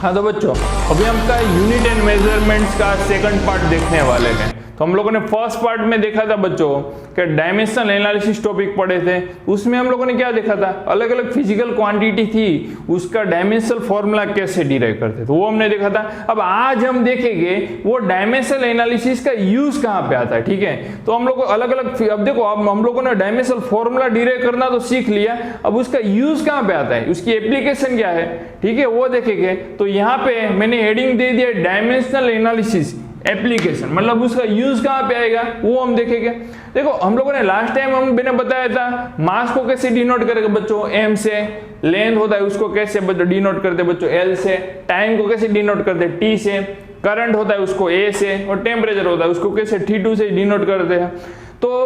हाँ तो बच्चों अभी हम का यूनिट एंड मेजरमेंट्स का सेकंड पार्ट देखने वाले हैं। तो हम लोगों ने फर्स्ट पार्ट में देखा था बच्चों कि डायमेंशनल एनालिसिस टॉपिक पढ़े थे। उसमें हम लोगों ने क्या देखा था, अलग अलग फिजिकल क्वांटिटी थी उसका डायमेंशनल फॉर्मूला कैसे डिराइव करते थे वो हमने देखा था। अब आज हम देखेंगे वो डायमेंशनल एनालिसिस का यूज कहाँ पे आता है। ठीक है, तो हम लोग को अलग अलग, अब देखो अब हम लोगों ने डायमेंशनल फॉर्मूला डिराइव करना तो सीख लिया, अब उसका यूज कहाँ पे आता है, उसकी एप्लीकेशन क्या है, ठीक है वो देखेंगे। तो यहाँ पे मैंने हेडिंग दे दिया डायमेंशनल एनालिसिस एप्लीकेशन, मतलब उसका यूज कहाँ पे आएगा वो हम देखेंगे। देखो हम लोगों ने लास्ट टाइम मैंने बताया था मास को कैसे डिनोट करेगा बच्चों, एम से, लेंथ होता है उसको कैसे डिनोट करते बच्चों एल से, टाइम को कैसे डिनोट करते टी से, करंट होता है उसको ए से, और टेम्परेचर होता है उसको कैसे T2 से डिनोट करते हैं। तो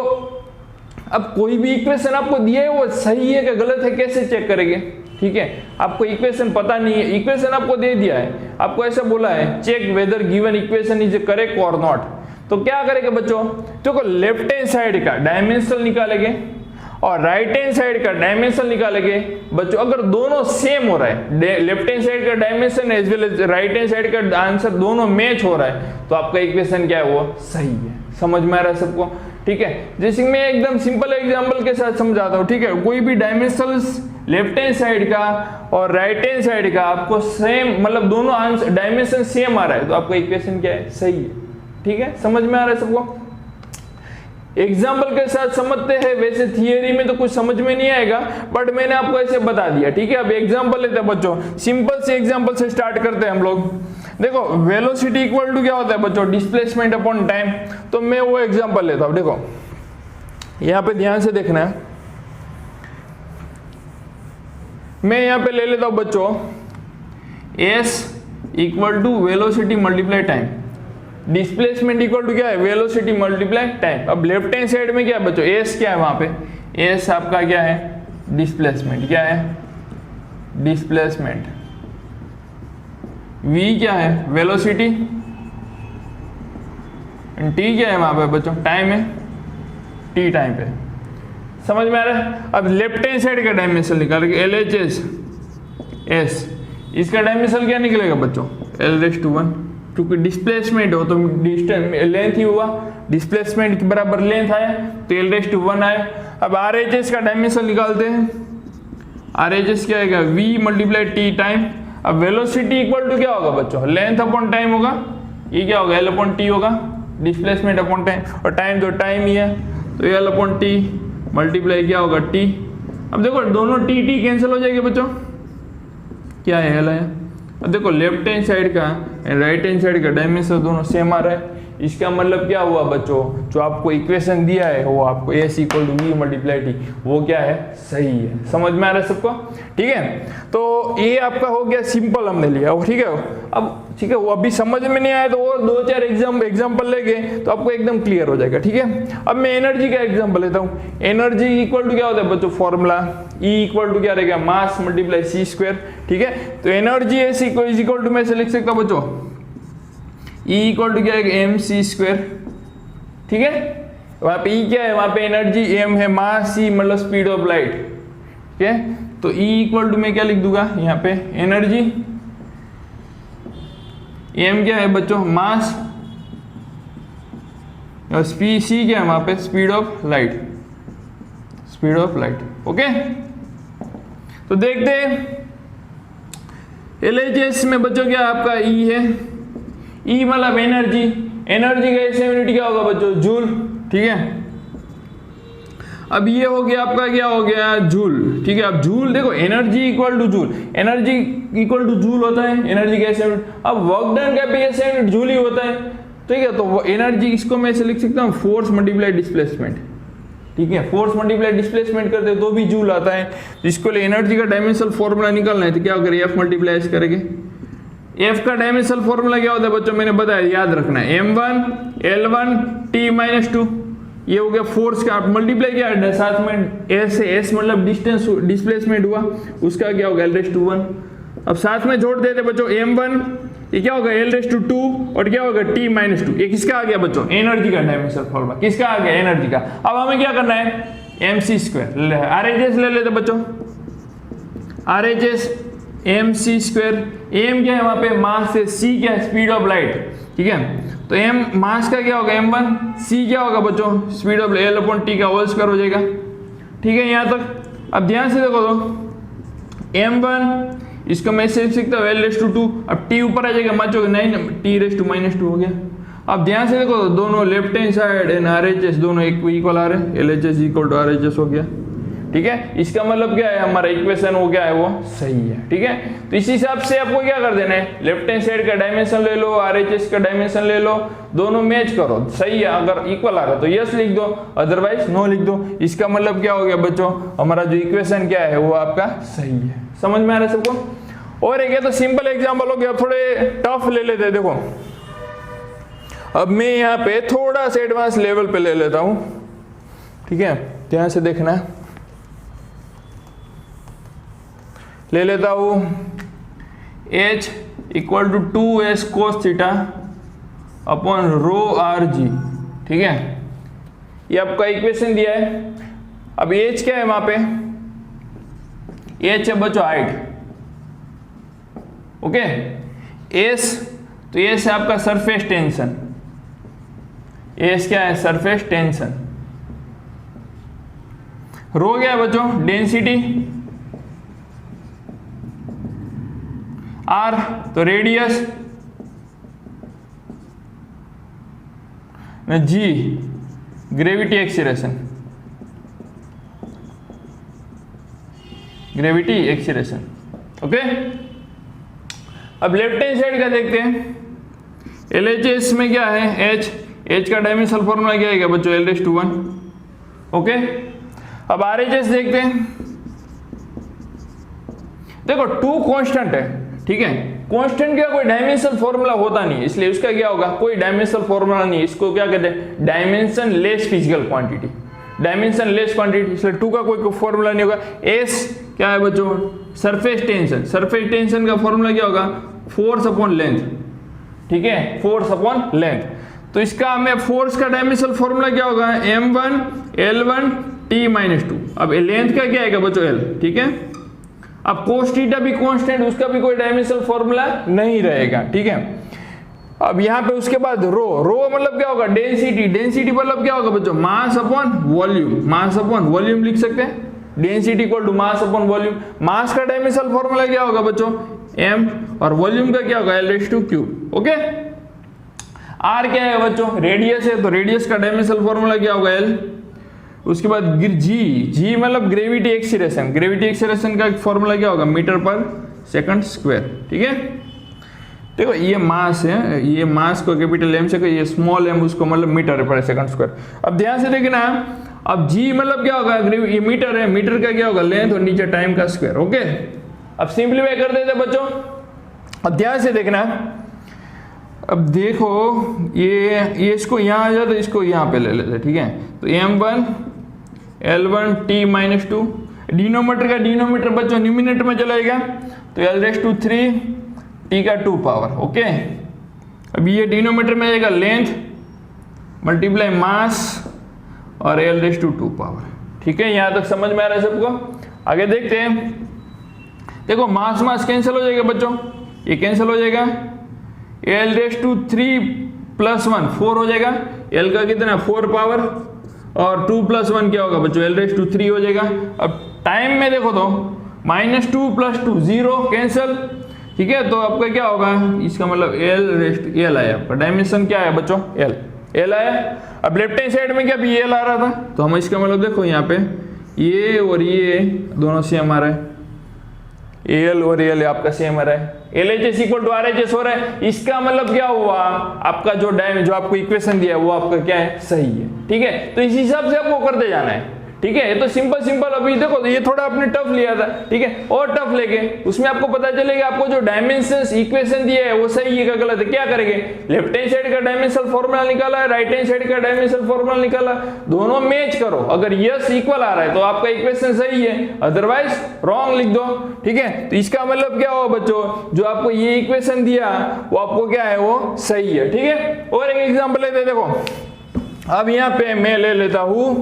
अब कोई भी इक्वेशन आपको दिया है वो सही है कि गलत है कैसे चेक करेंगे। ठीक है, आपको इक्वेशन पता नहीं है, इक्वेशन आपको दे दिया है, आपको ऐसा बोला है check whether given equation is correct और नॉट। तो क्या करेंगे बच्चों, तो लेफ्ट हैंड साइड का डायमेंशनल निकालेंगे और राइट हैंड साइड का डायमेंशन निकालेंगे बच्चों। अगर दोनों सेम हो रहा है, लेफ्ट हैंड साइड का dimension as well as right hand side का आंसर दोनों मैच हो रहा है, तो आपका इक्वेशन क्या है वो सही है। समझ में आ रहा है सबको। ठीक है, जैसे मैं एकदम सिंपल एग्जांपल के साथ समझाता हूँ। ठीक है, कोई भी डायमेंशनल्स लेफ्ट हैंड साइड का और राइट हैंड साइड का आपको सेम, मतलब दोनों आंसर डायमेंशन सेम आ रहा है, तो आपका इक्वेशन क्या है सही है। ठीक है, समझ में आ रहा है सबको। एग्जाम्पल के साथ समझते हैं, वैसे थियरी में तो कुछ समझ में नहीं आएगा, बट मैंने आपको ऐसे बता दिया। ठीक है, अब एग्जाम्पल लेते हैं बच्चों, सिंपल से एग्जाम्पल से स्टार्ट करते हैं हम लोग। देखो वेलोसिटी इक्वल टू क्या होता है बच्चों, डिस्प्लेसमेंट अपॉन टाइम। तो मैं वो एग्जाम्पल लेता हूं, देखो यहां पे ध्यान से देखना है। मैं यहां पे ले लेता हूं बच्चों s equal to velocity multiply time, displacement equal to क्या है वेलोसिटी मल्टीप्लाई टाइम। अब लेफ्ट हैंड साइड में क्या है बच्चों, s क्या है वहां पे, s आपका क्या है डिस्प्लेसमेंट, क्या है डिस्प्लेसमेंट, v क्या है वेलोसिटी, t क्या है वहां पे बच्चों टाइम है, t टाइम पे। समझ में आ रहा है। अब लेफ्ट हैंड साइड का डायमेंशन निकालेंगे LHS s, इसका डायमेंशन क्या निकलेगा बच्चों l⁻⁴, क्योंकि डिस्प्लेसमेंट हो तो डिस्टेंस लेंथ ही हुआ, डिस्प्लेसमेंट के बराबर लेंथ आया तो l⁻⁴ आया। अब RHS का डायमेंशन निकालते हैं, RHS क्या आएगा v मल्टीप्लाई t टाइम। अब वेलोसिटी इक्वल टू क्या होगा बच्चों, लेंथ अपॉन टाइम होगा, ये क्या होगा l/t होगा, डिस्प्लेसमेंट अपॉन टाइम, और टाइम तो टाइम ही है तो l/t मल्टीप्लाई क्या होगा t। अब देखो दोनों t कैंसिल हो जाएंगे बच्चों, क्या है l आया। अब देखो लेफ्ट हैंड साइड का राइट हैंड साइड का डायमेंशन दोनों सेम आ रहा है, इसका मतलब क्या हुआ बच्चों, जो आपको इक्वेशन दिया है वो आपको s equal to v multiply t, वो क्या है सही है। समझ में आ रहा है सबको। ठीक है, तो ये आपका हो गया सिंपल हमने लिया। ठीक है, अब ठीक है वो अभी समझ में नहीं आया तो वो 2-4 एग्जाम्पल लेंगे तो आपको एकदम क्लियर हो जाएगा। ठीक है, अब मैं एनर्जी का एग्जाम्पल लेता हूँ। एनर्जी इक्वल टू क्या होता है बच्चों, फॉर्मूला E इक्वल टू क्या रहेगा मास मल्टीप्लाई c²। ठीक है, तो एनर्जी S इक्वल टू मैं ऐसे लिख सकता हूँ बच्चों E इक्वल टू क्या है mc²। ठीक है, वहां पे E क्या है, वहां पे एनर्जी m है, मास c मतलब स्पीड ऑफ लाइट। ठीक है, तो E इक्वल टू मैं क्या लिख दूंगा यहाँ पे एनर्जी, m क्या है बच्चों मास, और c क्या है वहां पे speed of light, speed of light. Okay, तो देखते हैं LHS में बच्चों क्या आपका E है, E मतलब एनर्जी, एनर्जी का ऐसे यूनिट क्या होगा बच्चों जूल। ठीक है, अब ये हो गया आपका क्या हो गया जूल। ठीक है, अब जूल देखो energy equal two joule, energy equal two joule होता है एनर्जी का ऐसे यूनिट। अब वर्क डन का भी ऐसे यूनिट जूल ही होता है। ठीक है, तो वो एनर्जी इसको मैं ऐसे लिख सकता हूँ फोर्स मल्टीप्लाई डिस्प्लेसमेंट। ठीक है, फोर्स मल्टीप्लाई डिस्प्लेसमेंट करते हैं तो भी जूल आता है। जिसको लिए एनर्जी का डायमेंशनल फॉर्मूला निकालना है तो क्या करेंगे F मल्टीप्लाई S करेंगे। F का डायमेंशनल फॉर्मूला क्या होता है बच्चों, मैंने बताया याद रखना है m1 L1 T-2, ये हो गया फोर्स का। आप मल्टीप्लाई क्या है साथ में S है, S मतलब डिस्टेंस डिस्प्लेसमेंट हुआ, उसका क्या होगा l⁻⁴। अब साथ में जोड़ देते बच्चों m1, ये क्या होगा l⁻⁴ और क्या होगा T-2। ये किसका आ गया बच्चों एनर्जी का डायमेंशनल फॉर्मूला, किसका आ गया एनर्जी का। अब हमें क्या करना है mc²। RHS ले लेते बच्चों, RHS M C square, M क्या है वहां पे मास है, सी क्या है स्पीड ऑफ लाइट, ठीक है। तो एम मास का क्या होगा m1, सी क्या होगा बच्चों speed of L upon T का होल स्क्वायर हो जाएगा, ठीक है यहाँ तक। अब ध्यान से देखो तो m1 इसको मैं सिर्फ सीखता हूँ l/2, अब t ऊपर आ जाएगा माचो 9 t⁻⁻2 हो गया। अब ध्यान से देखो दोनों left hand side and RHS दोनों इक्वल आ रहे हैं, LHS इक्वल टू RHS हो गया, ठीक है। इसका मतलब क्या है हमारा इक्वेशन वो क्या है वो सही है, ठीक है। तो इस हिसाब से आपको क्या कर देना है, लेफ्ट हैंड साइड का डायमेंशन ले लो, RHS का डायमेंशन ले लो, दोनों मैच करो, सही है। अगर इक्वल आ रहा है तो यस लिख दो, अदरवाइज नो लिख दो। इसका मतलब क्या हो गया बच्चों, हमारा जो इक्वेशन क्या है वो आपका सही है। समझ में आ रहा है सबको। और एक है तो सिंपल एग्जाम्पल हो गया, थोड़े टफ ले लेते हैं। देखो अब मैं यहाँ पे थोड़ा सा एडवांस लेवल पे ले लेता हूँ, ठीक है, ध्यान से देखना, ले लेता हूँ h equal to 2s cos theta upon rho R G, ठीक है। ये आपका इक्वेशन दिया है। अब h क्या है वहां पे, h है बच्चों हाइट, ओके। s तो s है आपका सरफेस टेंशन, s क्या है सरफेस टेंशन। रो क्या है बच्चों डेंसिटी, r तो radius, g gravity acceleration, gravity acceleration, okay. अब लेफ्ट हैंड साइड का देखते हैं, LHS में क्या है h का डायमेंशनल फॉर्मूला क्या है बच्चों l/1, ओके। अब RHS देखते हैं, देखो 2 कांस्टेंट है, ठीक है। कांस्टेंट का कोई डायमेंशनल फॉर्मूला होता नहीं, इसलिए उसका क्या होगा कोई डायमेंशनल फॉर्मूला नहीं, इसको क्या कहते हैं dimension less physical quantity, dimension less quantity, इसलिए 2 का कोई फॉर्मूला नहीं होगा। s क्या है बच्चों सरफेस टेंशन, सरफेस टेंशन का फॉर्मूला क्या होगा फोर्स अपॉन लेंथ, ठीक है, फोर्स अपॉन लेंथ। तो इसका हमें फोर्स का डायमेंशनल फॉर्मूला क्या होगा m1 l1 t-2। अब लेंथ का क्या आएगा बच्चों l, ठीक है। अब कोस थीटा भी कांस्टेंट, उसका भी कोई डायमेंशनल फॉर्मूला नहीं रहेगा, ठीक है। अब यहाँ पे उसके बाद रो मतलब क्या होगा डेंसिटी, डेंसिटी मतलब क्या होगा बच्चों mass upon volume, mass upon volume लिख सकते हैं, density equal to mass upon volume. Mass का डायमेंशनल फॉर्मूला क्या होगा बच्चों m, और वॉल्यूम का क्या होगा l/3, ओके। r क्या है बच्चों रेडियस है, तो रेडियस का डायमेंशनल फॉर्मूला क्या होगा l। उसके बाद g मतलब ग्रेविटी एक्सीलरेशन, ग्रेविटी एक्सीलरेशन का फॉर्मूला क्या होगा मीटर पर सेकंड स्क्वायर, ठीक है। देखो ये मास है, ये मास को कैपिटल m से, ये स्मॉल m उसको मतलब मीटर पर सेकंड स्क्वायर। अब ध्यान से देखना, अब g मतलब क्या होगा ये मीटर है, मीटर का क्या होगा लेंथ और नीचे टाइम का स्क्वायर, ओके। अब सिंपलीफाई कर देते बच्चों। अब ध्यान से देखना, अब देखो ये इसको यहाँ आ जाए तो इसको यहाँ पे ले लेते, ठीक है। तो m1 l1 t-2, डिनोमीटर का डिनोमीटर बच्चों न्यूमिनेटर में चलाएगा तो l/3 t का 2 पावर, ओके। अब ये डिनोमीटर में आएगा लेंथ मल्टीप्लाई मास और l/2 पावर, ठीक है। यहाँ तक समझ में आ रहा है सबको। आगे देखते हैं, देखो मास कैंसिल हो जाएगा बच्चों, ये कैंसिल हो जाएगा, l/3 + 1 4 हो जाएगा, l का कितना 4 पावर और 2 + 1 क्या होगा बच्चों l/3 हो जाएगा। अब टाइम में देखो तो -2 + 2 0 कैंसिल, ठीक है। तो आपका क्या होगा इसका मतलब l आया, आपका डायमेंशन क्या है बच्चों l आया। अब लेफ्ट हैंड साइड में क्या भी l आ रहा था, तो हम इसका मतलब देखो यहाँ पे ये और ये दोनों सेम आ रहा है, एल और एल आपका सेम आ रहा है, LHS इक्वल टू RHS हो रहा है। इसका मतलब क्या हुआ आपका जो आपको इक्वेशन दिया है वो आपका क्या है सही है, ठीक है। तो इस हिसाब से आपको करते जाना है, ठीक है। ये तो सिंपल अभी देखो तो ये थोड़ा आपने टफ लिया था, ठीक है, और टफ लेके उसमें आपको पता चलेगा आपको जो डायमेंशंस इक्वेशन दिया है वो सही है का गलत है। क्या करेंगे लेफ्ट हैंड साइड का डायमेंशनल फॉर्मूला निकाला है, राइट हैंड साइड का डायमेंशनल फॉर्मूला निकाला, दोनों मैच करो, अगर यस इक्वल आ रहा है तो आपका इक्वेशन सही है, अदरवाइज रॉन्ग लिख दो, ठीक है। तो इसका मतलब क्या हुआ बच्चों जो आपको ये इक्वेशन दिया वो आपको क्या है वो सही है, ठीक है। और एक एग्जांपल लेते हैं, देखो अब यहाँ पे मैं ले लेता हूं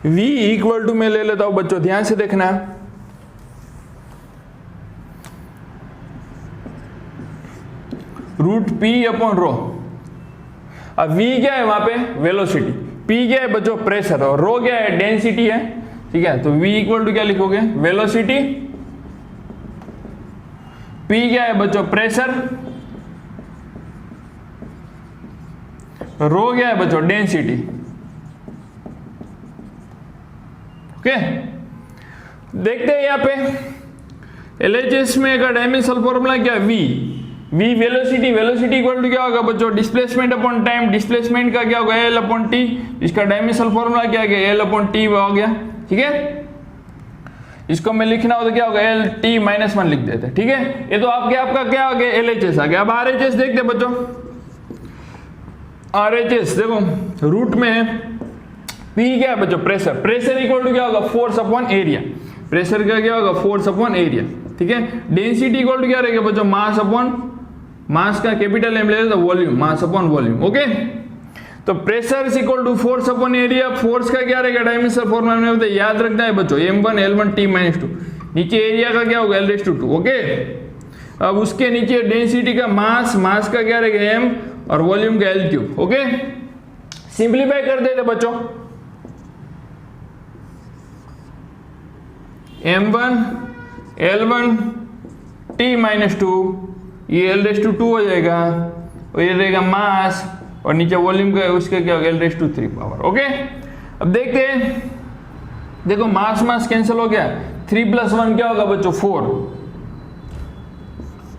v इक्वल टू मैं ले लेता हूं बच्चों, ध्यान से देखना, रूट पी अपॉन रो। अब v क्या है वहां पे, वेलोसिटी, p क्या है बच्चों, प्रेशर, और रो क्या है, डेंसिटी है, ठीक है। तो v इक्वल टू क्या लिखोगे, वेलोसिटी, p क्या है बच्चों, प्रेशर, रो क्या है बच्चों, डेंसिटी। ओके, देखते हैं यहाँ पे LHS में का डायमेंशनल फॉर्मूला क्या है, v velocity, velocity equal to क्या होगा बच्चों, डिस्प्लेसमेंट अपॉन टाइम, डिस्प्लेसमेंट का क्या होगा, l अपॉन टी, इसका डायमेंशनल फॉर्मूला क्या है, l अपॉन टी हो गया, ठीक है। इसको मैं लिखना हो तो क्या होगा, l t माइनस 1 लिख देते, ठीक है। ये तो आपका क्या हो गया, LHS आ गया। अब RHS देखते हैं बच्चों, RHS देखो रूट में है, P क्या है बच्चों, प्रेशर, प्रेशर इक्वल टू क्या होगा, फोर्स अपॉन एरिया, प्रेशर का क्या होगा, फोर्स अपॉन एरिया, ठीक है। डेंसिटी इक्वल टू क्या रहेगा बच्चों, मास अपॉन, मास का कैपिटल M ले लेते volume, mass upon volume, okay. तो pressure is equal to force upon area, force का क्या रहेगा, डायमेंशनल फॉर्मूला में होता है, याद रखना है बच्चों, m1 L1 T - 2, नीचे एरिया का क्या होगा, L2, ओके। अब उसके नीचे डेंसिटी का मास, मास का क्या रहेगा m, और वॉल्यूम का L3, ओके। सिंप्लीफाई कर देते बच्चों, m1 L1 T - 2, ये L2 हो जाएगा, और ये रहेगा मास, और नीचे वॉल्यूम का उसका क्या होगा, L3 पावर, ओके। अब देखते हैं, देखो मास मास कैंसिल हो गया, 3 + 1 क्या होगा बच्चों, 4,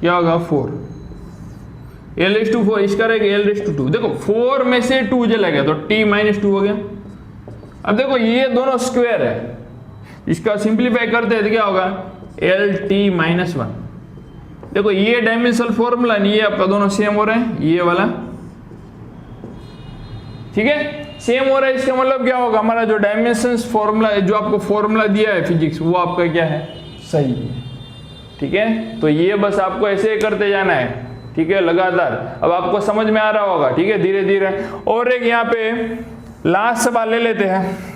क्या होगा 4, L4, इसका रहेगा L2, देखो 4 में से 2 चला गया तो T - 2 हो गया। अब देखो ये दोनों स्क्वायर है, इसका सिंप्लीफाई करते हैं तो क्या होगा, LT - 1। देखो ये डायमेंशनल फॉर्मूला नहीं, ये आपका दोनों सेम हो रहे हैं, ये वाला, ठीक है, सेम हो रहा है। इसका मतलब क्या होगा, हमारा जो डायमेंशंस फॉर्मूला, जो आपको फॉर्मूला दिया है फिजिक्स, वो आपका क्या है, सही है, ठीक है। तो ये बस आपको ऐसे करते जाना है, ठीक है, लगातार। अब आपको समझ में आ रहा होगा, ठीक है, धीरे धीरे। और एक यहाँ पे लास्ट सवाल ले लेते हैं,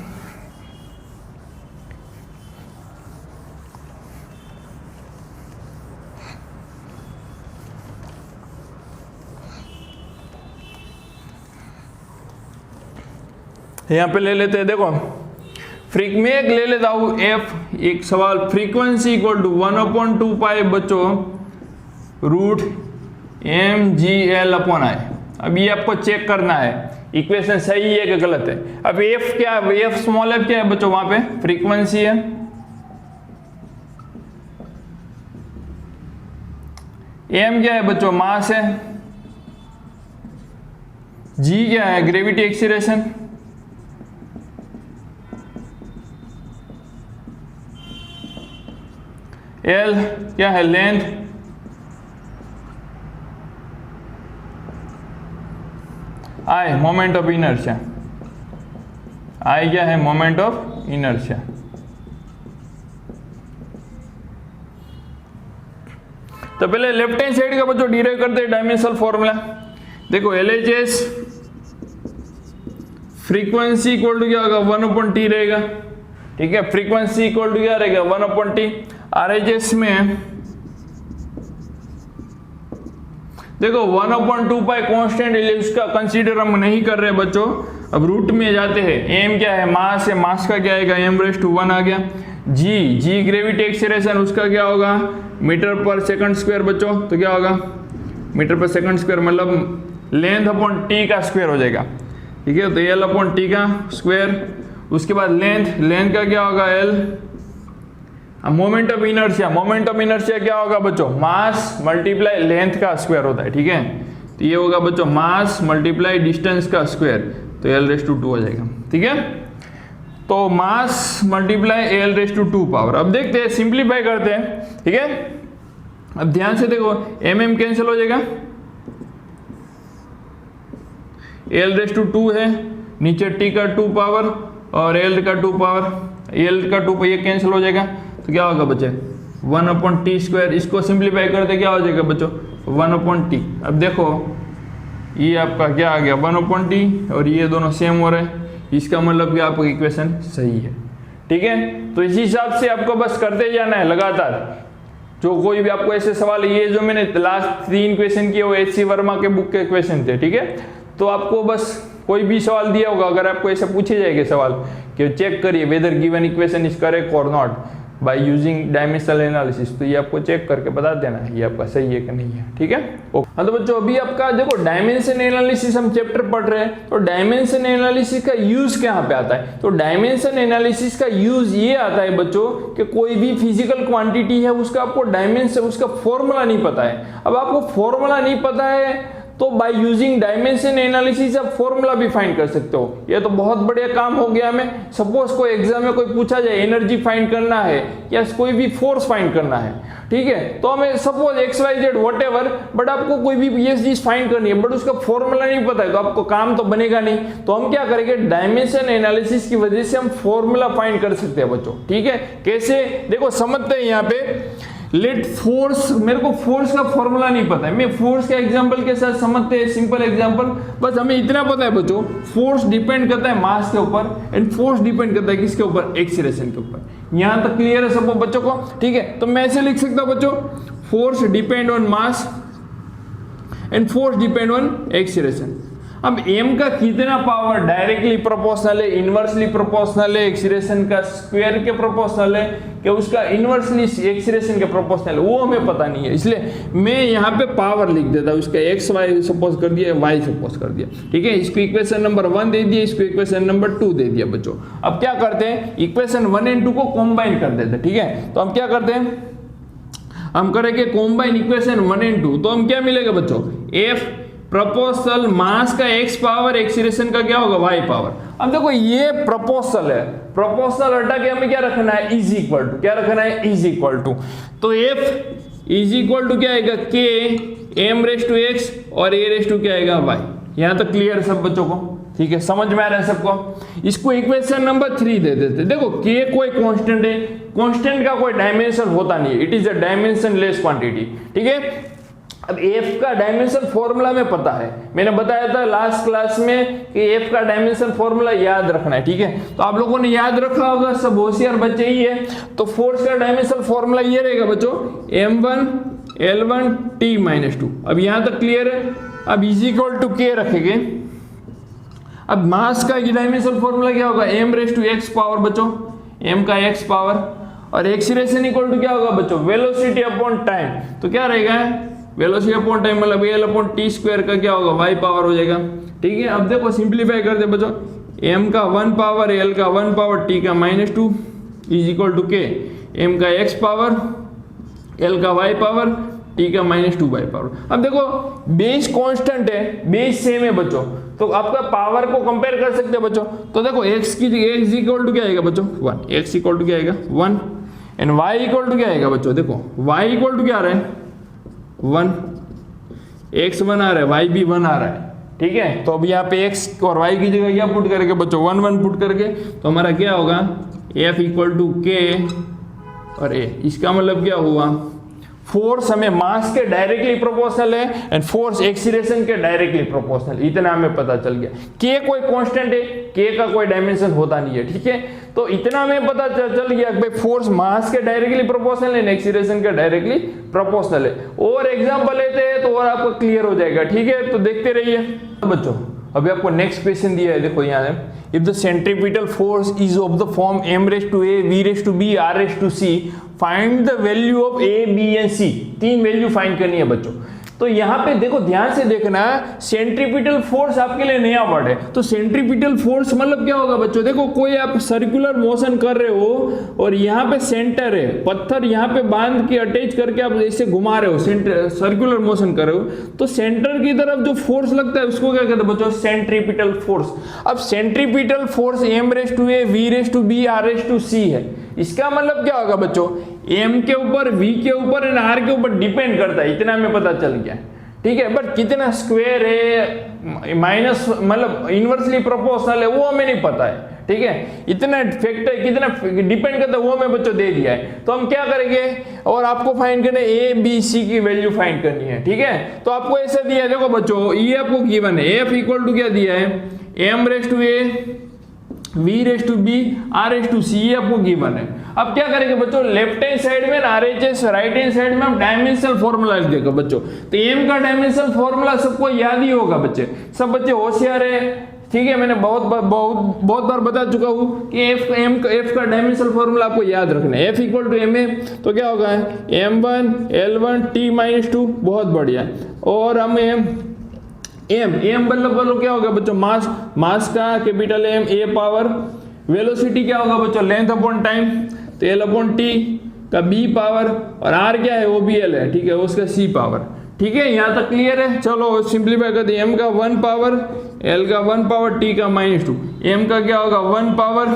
यहाँ पे ले लेते हैं, देखो में एक ले लेता हूँ f, एक सवाल, फ्रीक्वेंसी इक्वल टू 1/2 पाई बच्चों रूट mgl/i। अब ये आपको चेक करना है इक्वेशन सही है कि गलत है। अब f क्या है, f स्मॉल f क्या है बच्चों, वहां पे फ्रीक्वेंसी है, m क्या है बच्चों, मास है, g क्या है, ग्रेविटी एक्सीलरेशन, L क्या है, length, I moment of inertia, I क्या है, मोमेंट ऑफ इनर्शिया। तो पहले लेफ्ट हैंड साइड का बच्चों डिराइव करते हैं डायमेंशनल फॉर्मूला। देखो LHS फ्रीक्वेंसी इक्वल टू क्या होगा, 1/t रहेगा, ठीक है। फ्रीक्वेंसी इक्वल टू क्या रहेगा, 1/t। RHS में देखो 1/2 पाई कांस्टेंट, इसका कंसीडर हम नहीं कर रहे बच्चों। अब रूट में जाते हैं, m क्या है, मास है, मास का क्या आएगा, m⁻1 आ गया। g ग्रेविटी एक्सीलरेशन, उसका क्या होगा, मीटर पर सेकंड स्क्वायर बच्चों, तो क्या होगा, मीटर पर सेकंड स्क्वायर, मतलब लेंथ अपॉन t का स्क्वायर हो जाएगा, ठीक है। तो L/t का स्क्वायर, उसके बाद लेंथ का क्या होगा, L। Moment of inertia, moment of inertia क्या होगा बच्चों, मास मल्टीप्लाई लेंथ का स्क्वायर होता है, ठीक है। तो ये होगा बच्चों मास मल्टीप्लाई डिस्टेंस का स्क्वायर, तो L2 हो जाएगा, ठीक है। तो मास मल्टीप्लाई L2 पावर। अब देखते हैं, सिंप्लीफाई करते हैं, ठीक है। अब ध्यान से देखो, mm कैंसिल हो जाएगा, L2 है, नीचे t का 2 पावर और L का 2 पावर, L का 2 ये कैंसिल हो जाएगा, तो क्या होगा बच्चे, 1/t²। इसको सिंप्लीफाई करते क्या हो जाएगा बच्चों, 1/t। अब देखो ये आपका क्या आ गया, 1/t, और ये दोनों सेम हो रहे हैं, इसका मतलब कि आपका इक्वेशन सही है। ठीक है, तो इसी हिसाब से आपको बस करते जाना है लगातार। जो कोई भी आपको ऐसे सवाल, ये जो मैंने लास्ट 3 क्वेश्चन किए वो एच.सी. वर्मा के बुक के क्वेश्चन थे। ठीक है, तो आपको बस कोई भी सवाल दिया होगा, अगर आपको ऐसे पूछे जाएंगे सवाल कि चेक करिए whether given equation is correct और not by using dimensional analysis, तो ये आपको चेक करके बता देना है ये आपका सही है कि नहीं है। ठीक है, हाँ तो बच्चों अभी आपका देखो डायमेंशन एनालिसिस हम चैप्टर पढ़ रहे हैं, तो डायमेंशन एनालिसिस का यूज कहाँ पे आता है? तो डायमेंशन एनालिसिस का यूज ये आता है बच्चों कि कोई भी फिजिकल क्वांटिटी है उसका आपको डायमेंशन, उसका फॉर्मूला नहीं पता है। अब आपको फॉर्मूला नहीं पता है तो बाय यूजिंग डायमेंशन एनालिसिस आप फॉर्मूला भी फाइंड कर सकते हो। ये तो बहुत बढ़िया काम हो गया हमें। सपोज कोई एग्जाम में कोई पूछा जाए एनर्जी फाइंड करना है या कोई भी फोर्स फाइंड करना है, ठीक है, तो हमें सपोज XYZ व्हाटएवर, बट आपको कोई भी ये चीज फाइंड करनी है बट उसका फॉर्मूला नहीं पता है तो आपको काम तो बनेगा नहीं। तो हम क्या करेंगे, डायमेंशन एनालिसिस की वजह से हम फॉर्मूला फाइंड कर सकते हैं बच्चों। ठीक है, कैसे देखो समझते हैं यहाँ पे। लेट फोर्स, मेरे को फोर्स का फॉर्मूला नहीं पता है, मैं फोर्स का एग्जांपल के साथ समझते हैं, सिंपल एग्जांपल। बस हमें इतना पता है बच्चों, फोर्स डिपेंड करता है मास के ऊपर एंड फोर्स डिपेंड करता है किसके ऊपर, एक्सीलरेशन के ऊपर। यहां तक क्लियर है सब बच्चों को? ठीक है, तो मैं ऐसे लिख सकता हूं बच्चों, force depend on mass and force depend on acceleration. अब m का कितना पावर डायरेक्टली प्रोपोर्शनल है, इनवर्सली प्रोपोर्शनल है, एक्सीलरेशन का स्क्वायर के प्रोपोर्शनल है कि उसका इनवर्सली एक्सीलरेशन के प्रोपोर्शनल है, वो हमें पता नहीं है। इसलिए मैं यहाँ पे पावर लिख देता हूँ, इसका x y सपोज कर दिया, y सपोज कर दिया। ठीक है, इसको इक्वेशन नंबर 1 दे दिया, इसको इक्वेशन नंबर 2 दे दिया बच्चों। अब क्या करते हैं, इक्वेशन 1 एंड 2 को कॉम्बाइन कर देते हैं। ठीक है, तो हम क्या करते हैं, हम करेंगे कॉम्बाइन इक्वेशन 1 एंड 2, तो हम क्या मिलेगा बच्चों, f प्रोपोर्शनल मास का x पावर, एक्सीलरेशन का क्या होगा y पावर। अब देखो ये प्रोपोर्शनल है, प्रोपोर्शनल हटा के हमें क्या रखना है, इज इक्वल टू, क्या रखना है, इज इक्वल टू। तो f इज इक्वल टू क्या आएगा, k m raise to x और a रेस टू क्या आएगा, y। यहां तक क्लियर है सब बच्चों को? ठीक है, समझ में आ रहा है सबको? इसको इक्वेशन नंबर 3 दे देते। देखो k कोई कांस्टेंट है, कांस्टेंट का कोई डायमेंशन होता नहीं है, it is a dimensionless quantity. ठीक है, अब f का डायमेंशन फॉर्मूला में पता है, मैंने बताया था लास्ट क्लास में कि f का डायमेंशन फॉर्मूला याद रखना है। ठीक है, तो आप लोगों ने याद रखा होगा, सब होशियार बच्चे ही है। तो फोर्स का डायमेंशन फॉर्मूला ये रहेगा बच्चों, m1 L1 T-2। अब यहां तक क्लियर है? अब इज इक्वल टू k रखेंगे। अब मास का डायमेंशन फॉर्मूला क्या होगा, m raise to x power बच्चों, m का x पावर, और एक्सीलरेशन इक्वल टू क्या होगा बच्चों, वेलोसिटी अपॉन टाइम। तो क्या रहेगा, वेलोसिटी अपॉन टाइम मतलब L अपॉन टी स्क्वायर का क्या होगा, y पावर हो जाएगा। ठीक है, अब देखो सिंप्लीफाई कर दे बच्चों, m का 1 पावर, L का 1 पावर, t का -2 is equal to k, m का x पावर, L का y पावर, t का -2y पावर। अब देखो बेस कांस्टेंट है, बेस सेम है बच्चों, तो आपका पावर को कंपेयर कर सकते हैं बच्चों। तो देखो x की x इक्वल टू क्या आएगा बच्चों, 1, x इक्वल टू क्या आएगा 1 एंड y इक्वल टू क्या आएगा बच्चों, देखो y इक्वल टू क्या आ रहा है 1, x 1 आ रहा है, y भी 1 आ रहा है। ठीक है, तो अब यहाँ पे x और y की जगह क्या पुट करके बच्चों, 1 1 पुट करके, तो हमारा क्या होगा, f इक्वल टू k और a। इसका मतलब क्या हुआ, फोर्स हमें मास के डायरेक्टली प्रोपोर्शनल है एंड फोर्स एक्सीलरेशन के डायरेक्टली प्रोपोर्शनल, इतना हमें पता चल गया। k कोई कांस्टेंट है, k का कोई डायमेंशन होता नहीं है। ठीक है, तो इतना हमें पता चल गया कि भाई फोर्स मास के डायरेक्टली प्रोपोर्शनल है, एक्सीलरेशन के डायरेक्टली प्रोपोर्शनल है। और एग्जांपल लेते हैं तो और आपको क्लियर हो जाएगा। ठीक है, तो देखते रहिए बच्चों। अभी आपको नेक्स्ट क्वेश्चन दिया है, देखो यहाँ है, if the centripetal force is of the form m raise to a, v raise to b, r raise to c, find the value of a, b and c। 3 value find करनी है बच्चों। तो यहाँ पे देखो ध्यान से देखना, सेंट्रीपिटल फोर्स आपके लिए नया वर्ड है। तो सेंट्रीपिटल फोर्स मतलब क्या होगा बच्चों, देखो कोई आप सर्कुलर मोशन कर रहे हो और यहाँ पे सेंटर है, पत्थर यहाँ पे बांध के अटैच करके आप ऐसे घुमा रहे हो, सर्कुलर मोशन कर रहे हो, तो सेंटर की तरफ जो फोर्स लगता है उसको क्या कहते हैं बच्चों, सेंट्रीपिटल फोर्स। अब centripetal force m raise to a, v raise to b, r raise to c है। इसका मतलब क्या होगा बच्चों, m के ऊपर, v के ऊपर एंड r के ऊपर डिपेंड करता है, इतना हमें पता चल गया। ठीक है, बट कितना स्क्वायर है, माइनस मतलब इनवर्सली प्रोपोर्शनल है, वो हमें नहीं पता है। ठीक है, इतना फैक्टर कितना डिपेंड करता है वो हमें बच्चों दे दिया है। तो हम क्या करेंगे, और आपको फाइंड करना है a, b, c की वैल्यू फाइंड करनी है। ठीक है, तो आपको ऐसा दिया है, देखो बच्चों ये आपको गिवन है, f इक्वल टू क्या दिया है, m raise to a V raise to B R raise to C, ये आपको गिवन है। अब क्या करेंगे बच्चों, लेफ्ट हैंड साइड में RHS, राइट हैंड साइड में हम डायमेंशनल फॉर्मूला लिख देगा बच्चों। तो एम का डायमेंशनल फॉर्मूला सबको याद ही होगा बच्चे, सब बच्चे होशियार है, ठीक है। मैंने बहुत बार बता चुका हूं कि एफ का डायमेंशनल फॉर्मूला आपको याद रखना है। F equal to M A, तो क्या होगा m1 L1 T-2, बहुत बढ़िया। और हम एम मतलब बोलो क्या होगा बच्चों, मास का capital M, A power, velocity क्या होगा बच्चों, लेंथ अपॉन टाइम, तो L अपॉन T का B पावर, और R क्या है, वो भी L है, ठीक है, उसका C पावर, ठीक है। यहाँ तक क्लियर है। चलो सिंप्लीफाई करते हैं, M का 1 पावर, L का 1 पावर, T का -2, M का क्या होगा 1 पावर,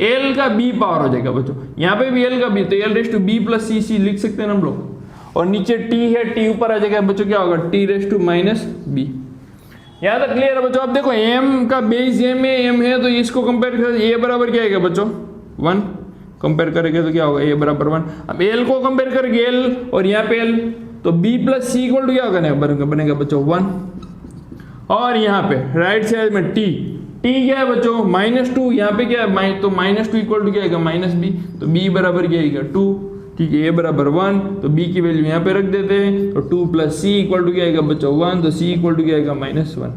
L का B पावर हो जाएगा बच्चों, यहाँ पे भी L का B, तो L raise to B plus C लिख सकते हैं हम लोग। और नीचे T है, T ऊपर आ जाएगा बच्चों, क्या होगा T रेस टू -B। यहाँ तक क्लियर है बच्चों। अब देखो M का बेस M है, तो इसको कंपेयर कर, A बराबर क्या आएगा बच्चों 1, कंपेयर करेंगे तो क्या होगा A बराबर 1। अब L को कंपेयर करेंगे L और यहाँ पे L, तो B plus C equal to क्या बनेगा बच्चों 1। और यहाँ पे राइट साइड में T क्या है बच्चों -2, यहाँ पे क्या है तो -2 इक्वल टू क्या आएगा -B, तो B बराबर क्या आएगा 2, ठीक है। A बराबर 1, तो B की वैल्यू यहाँ पे रख देते हैं, तो 2 प्लस C इक्वल टू क्या आएगा बच्चों 1, तो C इक्वल टू क्या आएगा -1।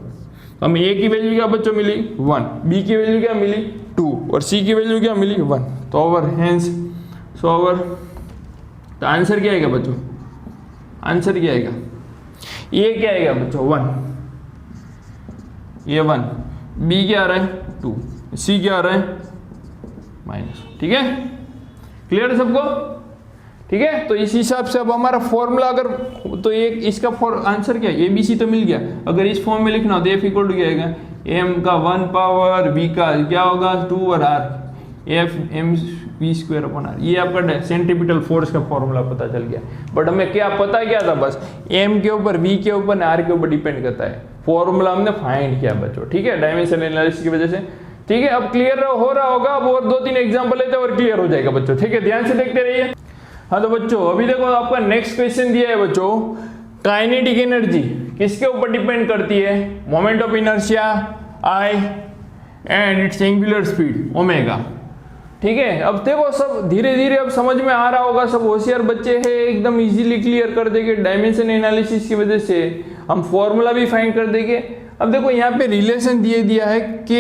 हमें A की वैल्यू क्या बच्चों मिली 1, B की वैल्यू क्या मिली 2 और C की वैल्यू क्या मिली 1, तो ओवर हेंस सो ओवर, तो आंसर क्या आएगा बच्चों, आंसर क्या आएगा, ये क्या आएगा बच्चों 1, ये 1, B क्या आ रहा है 2, C क्या आ रहा है -, ठीक है। क्लियर है सबको, ठीक है। तो इस हिसाब से अब हमारा फॉर्मूला अगर, तो एक इसका आंसर क्या है, ABC तो मिल गया। अगर इस फॉर्म में लिखना हो तो F इक्वल टू क्या आएगा, M का 1 पावर, B का क्या होगा 2 और R, F mv² upon R, ये आपका सेंट्रीपिटल फोर्स का फॉर्मूला पता चल गया। बट हमें क्या पता क्या था, बस M के ऊपर, V के ऊपर, R के ऊपर डिपेंड करता है। फॉर्मूला हमने फाइंड किया बच्चों, ठीक है, डायमेंशनल एनालिसिस की वजह से, ठीक है। अब क्लियर हो रहा होगा, अब और 2-3 एग्जाम्पल लेते हैं और क्लियर हो जाएगा बच्चों, ठीक है। ध्यान से देखते रहिए। हाँ तो बच्चों अभी देखो आपका नेक्स्ट क्वेश्चन दिया है बच्चों, काइनेटिक एनर्जी किसके ऊपर डिपेंड करती है, moment of inertia I and it's angular speed omega, ठीक है। अब देखो सब धीरे धीरे अब समझ में आ रहा होगा, सब होशियार बच्चे हैं, एकदम इजीली क्लियर कर देंगे। डायमेंशन एनालिसिस की वजह से हम फॉर्मूला भी फाइंड कर देंगे। अब देखो यहाँ पे रिलेशन दिया है K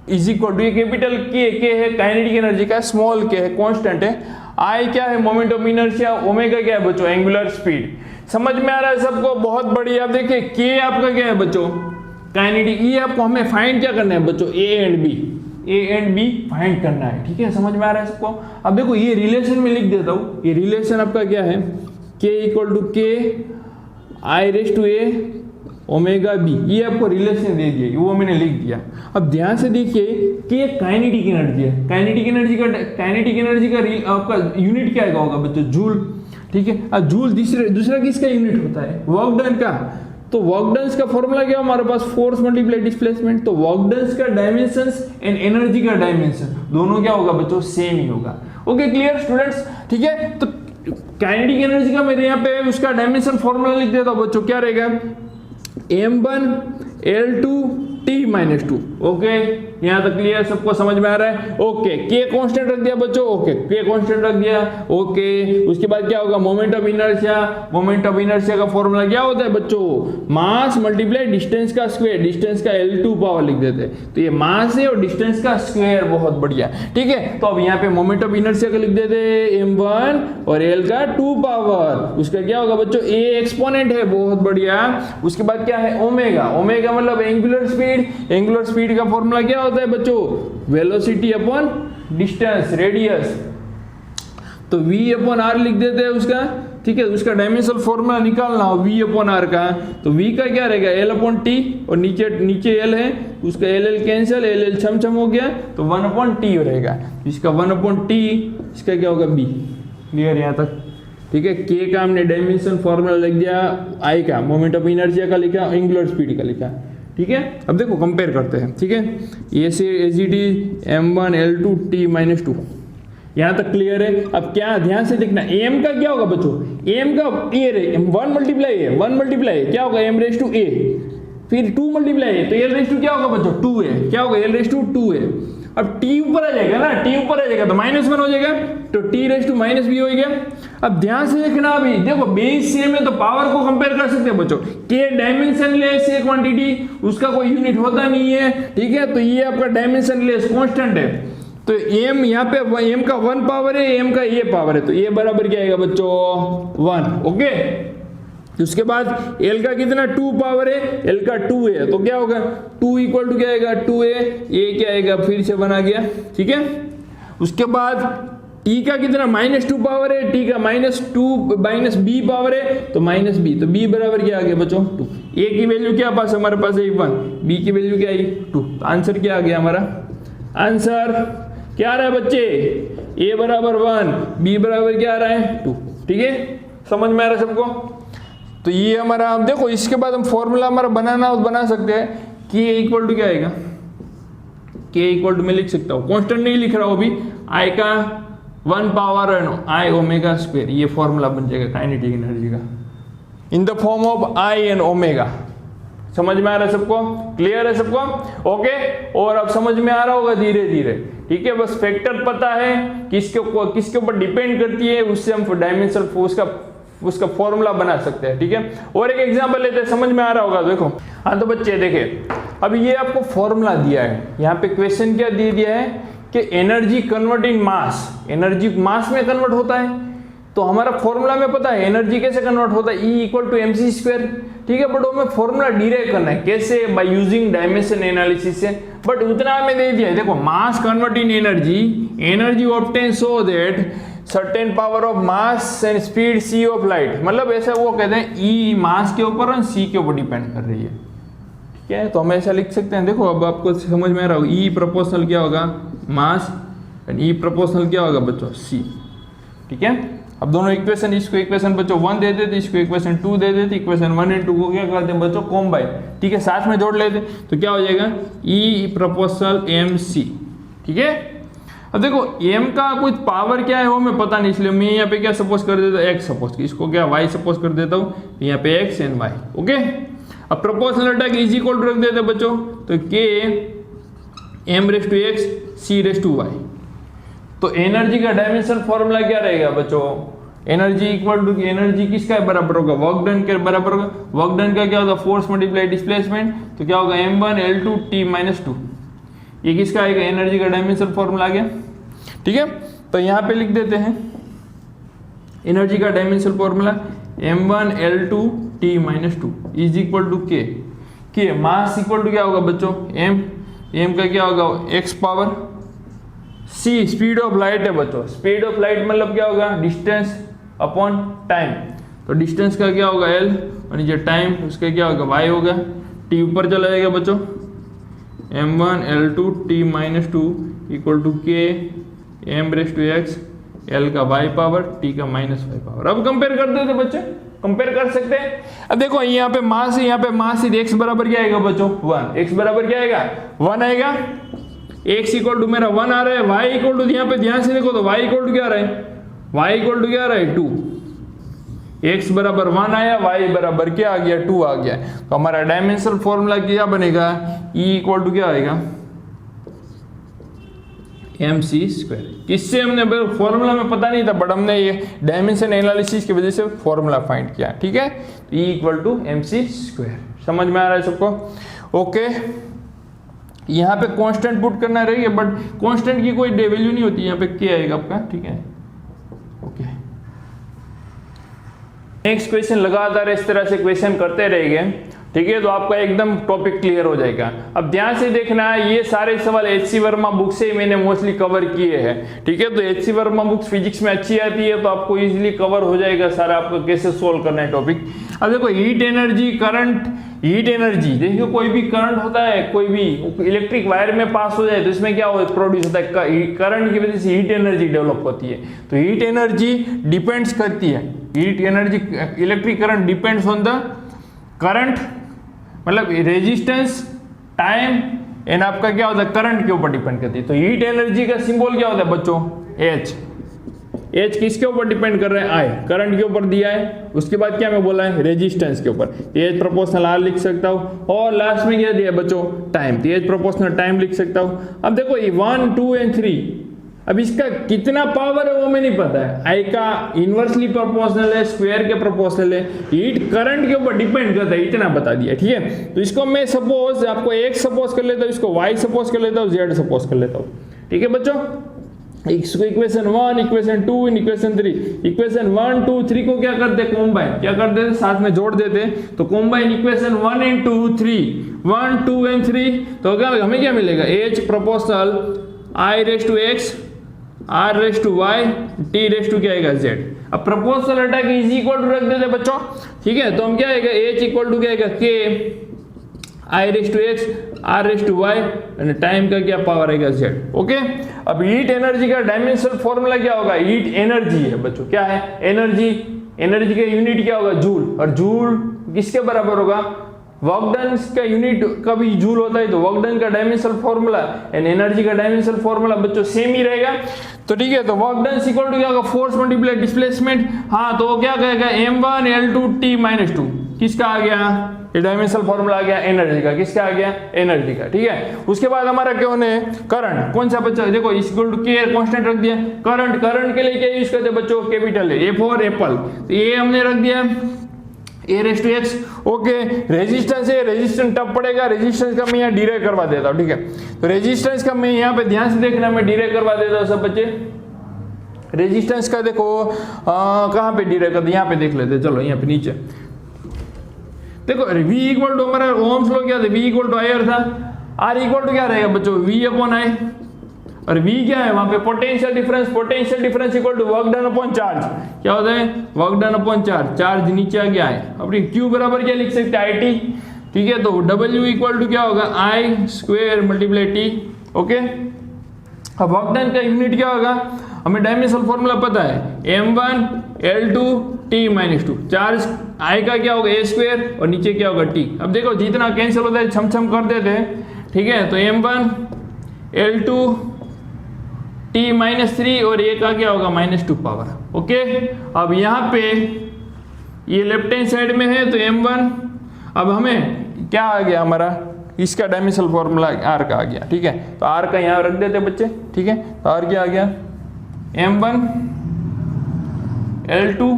इज इक्वल टू, ये कैपिटल K है काइनेटिक एनर्जी का, स्मॉल k है कांस्टेंट है, I क्या है मोमेंट ऑफ इनर्शिया, ओमेगा क्या है बच्चों एंगुलर स्पीड। समझ में आ रहा है सबको, बहुत बढ़िया। अब देखिए K आपका क्या है बच्चों काइनेटिक, ये आपको हमें फाइंड क्या करना है बच्चों A एंड B फाइंड करना है, ठीक है। समझ में आ रहा है सबको। अब देखो ये रिलेशन में लिख देता हूँ, ये रिलेशन आपका क्या है K equal to K I raise to A omega B, ये आपको रिलेशन दे दिया, वो मैंने लिख दिया। अब ध्यान से देखिए कि ये काइनेटिक एनर्जी है, काइनेटिक एनर्जी का आपका यूनिट क्या होगा बच्चों जूल, ठीक है। अब जूल दूसरा किसका यूनिट होता है वर्क डन का, तो वर्क डन का फॉर्मूला क्या हमारे पास फोर्स मल्टीप्लाई डिस्प्लेसमेंट, तो वर्क डन का डायमेंशंस एंड एनर्जी का डायमेंशन दोनों क्या होगा बच्चों सेम ही होगा। ओके क्लियर स्टूडेंट्स, ठीक है। तो काइनेटिक एनर्जी का मेरे यहाँ पे उसका डायमेंशन फॉर्मूला लिख देता हूँ बच्चों, क्या रहेगा m1 L2 T-2। ओके यहाँ तक क्लियर, सबको समझ में आ रहा है। ओके K कांस्टेंट रख दिया बच्चों, ओके K कांस्टेंट रख दिया, ओके। उसके बाद क्या होगा मोमेंट ऑफ इनर्शिया का फॉर्मूला क्या होता है बच्चों मास मल्टीप्लाई डिस्टेंस का स्क्वायर, डिस्टेंस का L2 पावर लिख देते हैं, तो ये मास है और डिस्टेंस का स्क्वायर, बहुत बढ़िया, ठीक है। तो अब यहाँ पे मोमेंट ऑफ इनर्शिया का लिख देते हैं m1 और L का 2 पावर, उसका क्या होगा बच्चों A एक्सपोनेंट है, बहुत बढ़िया। उसके बाद क्या है ओमेगा मतलब एंगुलर स्पीड का फॉर्मूला क्या होता है बच्चों वेलोसिटी अपॉन डिस्टेंस रेडियस, तो v अपॉन r लिख देते हैं उसका, ठीक है। उसका डायमेंशनल फॉर्मूला निकालना हो v अपॉन r का, तो v का क्या रहेगा l अपॉन t और नीचे l है, उसका l कैंसिल, l छम हो गया, तो 1 अपॉन t रहेगा। इसका 1 अपॉन t, इसका क्या होगा b। क्लियर यहाँ तक, ठीक है। k का हमने डायमेंशन फॉर्मूला लिख दिया, I का मोमेंट ऑफ इनर्शिया का लिखा, एंगुलर स्पीड का लिखा, ठीक है। अब देखो कंपेयर करते हैं, ठीक है। ये से एजीटी m1 L2 T-2, यहाँ तक क्लियर है। अब क्या ध्यान से देखना, m का क्या होगा बच्चों, m का a रे 1 मल्टीप्लाई है क्या होगा m रेस टू a, फिर 2 मल्टीप्लाई, तो एल रेस टू क्या होगा बच्चों 2 है, क्या होगा एल रेस टू 2 है। अब t ऊपर आ जाएगा ना, t ऊपर आ जाएगा तो -1 हो जाएगा, तो t रेस टू -b हो गया। अब ध्यान से देखना, अभी देखो बेस सेम है तो पावर को कंपेयर कर सकते हैं बच्चों। k डायमेंशनलेस है क्वांटिटी, उसका कोई यूनिट होता नहीं है, ठीक है, तो ये आपका डायमेंशनलेस कांस्टेंट है। तो m यहाँ पे m का 1 पावर है, m का ये पावर है, तो ये बराबर क्या आएगा बच्चों 1। ओके, उसके बाद L का कितना 2 पावर है, L का 2 है, तो क्या होगा 2 इक्वल टू क्या आएगा 2 है, ये क्या आएगा फिर से बना गया, ठीक है। उसके बाद T का कितना -2 पावर है, T का -b पावर है, तो -b, तो b बराबर क्या आ गया बच्चों 2। A की वैल्यू क्या पास हमारे पास है 1, b की वैल्यू क्या आई 2, तो आंसर क्या आ गया हमारा, आंसर क्या आ रहा है बच्चे, A बराबर 1, b बराबर क्या आ रहा है 2, ठीक है, समझ में आ रहा है सबको। तो ये हमारा, आप देखो इसके बाद हम फॉर्मूला हमारा बना सकते हैं कि a इक्वल टू क्या आएगा, k इक्वल टू मैं लिख सकता हूँ, कांस्टेंट नहीं लिख रहा हूँ अभी, I का 1 पावर I ओमेगा स्क्वायर, ये फॉर्मूला बन जाएगा काइनेटिक एनर्जी का in the form of I and omega. समझ में आ रहा है सबको, क्लियर है सबको, ओके। और अब समझ में आ रहा होगा धीरे धीरे, ठीक है, बस फैक्टर पता है किसके ऊपर डिपेंड करती है, उससे हम डायमेंशनल फोर्स का उसका फॉर्मूला बना सकते हैं, ठीक है। और एक एग्जांपल लेते हैं, समझ में आ रहा होगा, देखो। हाँ तो बच्चे देखिए, अब ये आपको फॉर्मूला दिया है, यहाँ पे क्वेश्चन क्या दे दिया है कि energy convert in mass, energy मास में कन्वर्ट होता है, तो हमारा फॉर्मूला में पता है एनर्जी कैसे कन्वर्ट होता है, E इक्वल टू mc², ठीक है। बट हमें फॉर्मूला डिराइव करना है, कैसे, बाय यूजिंग डायमेंशन एनालिसिस से। बट उतना हमें दे दिया है, देखो, mass convert in energy obtain so that certain power of mass and speed c of light, मतलब ऐसा वो कहते हैं E मास के ऊपर और c के ऊपर डिपेंड कर रही है, ठीक है। तो हम ऐसा लिख सकते हैं, देखो अब आपको समझ में आ रहा होगा, E प्रोपोर्शनल क्या होगा मास एंड E प्रोपोर्शनल क्या होगा बच्चों c, ठीक है। अब दोनों इक्वेशन, इसको इक्वेशन बच्चों 1 दे देते, इसको इक्वेशन 2 दे देते, इक्वेशन 1 एंड 2 को क्या करते हैं बच्चों कॉम्बाइन, ठीक है, साथ में जोड़ लेते, तो क्या हो जाएगा E प्रोपोर्शनल mc, ठीक है। अब देखो m का कुछ पावर क्या है वो हमें पता नहीं, इसलिए मैं यहाँ पे क्या सपोज कर देता हूँ x सपोज, इसको क्या y सपोज कर देता हूँ, यहाँ पे x एंड y, ओके। अब proportional attack is equal to रख देते बच्चों, तो k m raise to x c raise to y। तो एनर्जी का डायमेंशन फॉर्मूला क्या रहेगा बच्चों, एनर्जी इक्वल टू, एनर्जी किसका बराबर होगा वर्क डन के बराबर होगा, वर्क डन का क्या होगा फोर्स मल्टीप्लाई डिस्प्लेसमेंट, तो क्या होगा m1 L2 T-2, ये किसका आएगा एनर्जी का डायमेंशन फॉर्मूला आ गया, ठीक है। तो यहाँ पे लिख देते हैं एनर्जी का dimension formula m1 L2 T-2 is equal to k mass equal to क्या होगा बच्चों m का क्या होगा x power c, speed of light है बच्चों, स्पीड ऑफ लाइट मतलब क्या होगा डिस्टेंस अपॉन टाइम, तो डिस्टेंस का क्या होगा l और ये टाइम उसका क्या होगा y होगा, t ऊपर चला जाएगा बच्चों, m1 L2 T-2 equal to k m raise to x, l का y पावर, t का -y पावर। अब कंपेयर कर देते बच्चे, कंपेयर कर सकते हैं। अब देखो यहाँ पे मास है, यहाँ पे मास है, x बराबर क्या आएगा बच्चों 1, x बराबर क्या आएगा 1 आएगा, x इक्वल टू मेरा 1 आ रहा है, y इक्वल टू, यहाँ पे ध्यान से देखो तो y इक्वल टू क्या आ रहा है, y इक्वल टू क्या आ रहा है 2, x बराबर 1 आया, y बराबर क्या आ गया 2 आ गया, तो हमारा डायमेंशनल फॉर्मूला क्या बनेगा E इक्वल टू क्या आएगा mc²। किससे हमने फॉर्मूला में पता नहीं था, बट हमने ये डायमेंशन एनालिसिस की वजह से फॉर्मूला फाइंड किया, ठीक है। तो E इक्वल टू mc², समझ में आ रहा है सबको, ओके। यहाँ पे कांस्टेंट पुट करना रहेगा, बट कांस्टेंट की कोई वैल्यू नहीं होती, यहाँ पे क्या आएगा आपका, ठीक है, ओके। नेक्स्ट क्वेश्चन लगातार इस तरह से क्वेश्चन करते रहेंगे, ठीक है, तो आपका एकदम टॉपिक क्लियर हो जाएगा। अब ध्यान से देखना, ये सारे सवाल HC वर्मा बुक से ही मैंने मोस्टली कवर किए हैं, ठीक है। तो HC वर्मा बुक्स फिजिक्स में अच्छी आती है, तो आपको इजीली कवर हो जाएगा सारा, आपको कैसे सोल्व करना है टॉपिक। अब देखो heat energy, current, heat energy, देखिए कोई भी करंट होता है, कोई भी इलेक्ट्रिक वायर में पास हो जाए तो इसमें क्या प्रोड्यूस होता है, करंट की वजह से हीट एनर्जी डेवलप होती है। तो हीट एनर्जी डिपेंड्स करती है, heat energy, electric current depends on the current, मतलब रेजिस्टेंस, टाइम एंड आपका क्या होता है करंट के ऊपर डिपेंड करती है। तो हीट एनर्जी का सिंबल क्या होता है बच्चों H, एच किसके ऊपर डिपेंड कर रहा है, आई, करंट के ऊपर दिया है, उसके बाद क्या मैं बोला है, रेजिस्टेंस के ऊपर, एच प्रोपोर्शनल आर लिख सकता हूँ, और लास्ट में क्या दिया बच्चों, टाइम, तो एच प्रोपोर्शनल टाइम लिख सकता हूँ। अब देखो ये 1, 2 एंड 3, अब इसका कितना पावर है वो मैं नहीं पता है, आई का इनवर्सली प्रोपोर्शनल है, स्क्वायर के प्रोपोर्शनल है, हीट करंट के ऊपर डिपेंड करता है, इतना बता दिया, ठीक है। तो इसको मैं सपोज आपको एक्स सपोज कर लेता हूँ, इसको वाई सपोज कर लेता हूँ, जेड सपोज कर लेता हूँ, ठीक है बच्चों। इसको इक्वेशन 1, इक्वेशन 2, इक्वेशन 3, इक्वेशन 1, 2, 3 को क्या करते, कॉम्बाइन, क्या कर देते, साथ में जोड़ देते, तो कॉम्बाइन इक्वेशन 1 एंड 2, 3, 1, 2 एंड 3, तो क्या हमें क्या मिलेगा, H proportional I raise to X, R raise to Y, T raise to क्या आएगा, जेड। अब प्रोपोर्शनल हटा के इज इक्वल टू रख देते बच्चों, ठीक है। तो हम क्या आएगा, एच इक्वल टू क्या आएगा, के I raise to X, R raise to Y, and time का क्या पावर आएगा, जेड, ओके। अब हीट एनर्जी का डायमेंशनल फॉर्मूला क्या होगा, हीट एनर्जी है बच्चों, क्या है, एनर्जी, एनर्जी का यूनिट क्या होगा, जूल, और जूल किसके बराबर होगा, वर्क डन का यूनिट का भी जूल होता है, तो वर्क डन का डायमेंशनल फॉर्मूला एंड एनर्जी का डायमेंशनल फॉर्मूला बच्चों सेम ही रहेगा, तो ठीक है। तो वर्क डन इक्वल टू क्या होगा, फोर्स मल्टीप्लाई डिस्प्लेसमेंट, हाँ, तो वो क्या कहेगा, m1 L2 T-2, किसका आ गया, ये डायमेंशनल फॉर्मूला आ गया एनर्जी का, किसका आ गया, एनर्जी का, ठीक है। उसके बाद हमारा क्या होने, करंट, कौन सा बच्चा, देखो इक्वल टू के कांस्टेंट रख दिया, करंट, करंट के लिए क्या यूज करते हैं बच्चों, कैपिटल ए फॉर एप्पल, तो ये हमने रख दिया A raise to X, okay. Resistance है, रेजिस्टेंस टब पड़ेगा, रेजिस्टेंस का मैं यहाँ डिराइव करवा देता हूँ, ठीक है। तो रेजिस्टेंस का मैं यहाँ पे ध्यान से देखना, मैं डिराइव करवा देता हूँ सब बच्चे। रेजिस्टेंस का देखो कहाँ पे डिराइव करते, यहाँ पे देख लेते, चलो यहाँ पे नीचे देखो, V इक्वल टू हमारा ओम्स लॉ क्या था, V इक्वल टू आई था, R इक्वल टू क्या रहेगा बच्चों, V अपॉन आई, और V क्या है वहां पे, potential difference, potential difference equal to work done upon charge, क्या होता है, work done upon charge, charge नीचे आ गया है, अपनी Q बराबर क्या लिख सकते हैं, IT, ठीक है। तो W इक्वल टू क्या होगा, I square multiply T, okay. अब वर्क डन का यूनिट क्या होगा, हमें डायमेंशनल फॉर्मूला पता है, m1 L2 T-2, charge I का क्या होगा, a स्क्वायर, और नीचे क्या होगा, T। अब देखो जितना कैंसिल होता है छम छम कर देते हैं, ठीक है। तो m1 L2 T-3 और a का क्या होगा, -2 पावर, ओके। अब यहाँ पे ये लेफ्ट हैंड साइड में है, तो m1, अब हमें क्या आ गया, हमारा इसका डायमेंशनल फॉर्मूला r का आ गया, ठीक है। तो r का यहाँ रख देते बच्चे, ठीक है। तो r क्या आ गया, m1 L2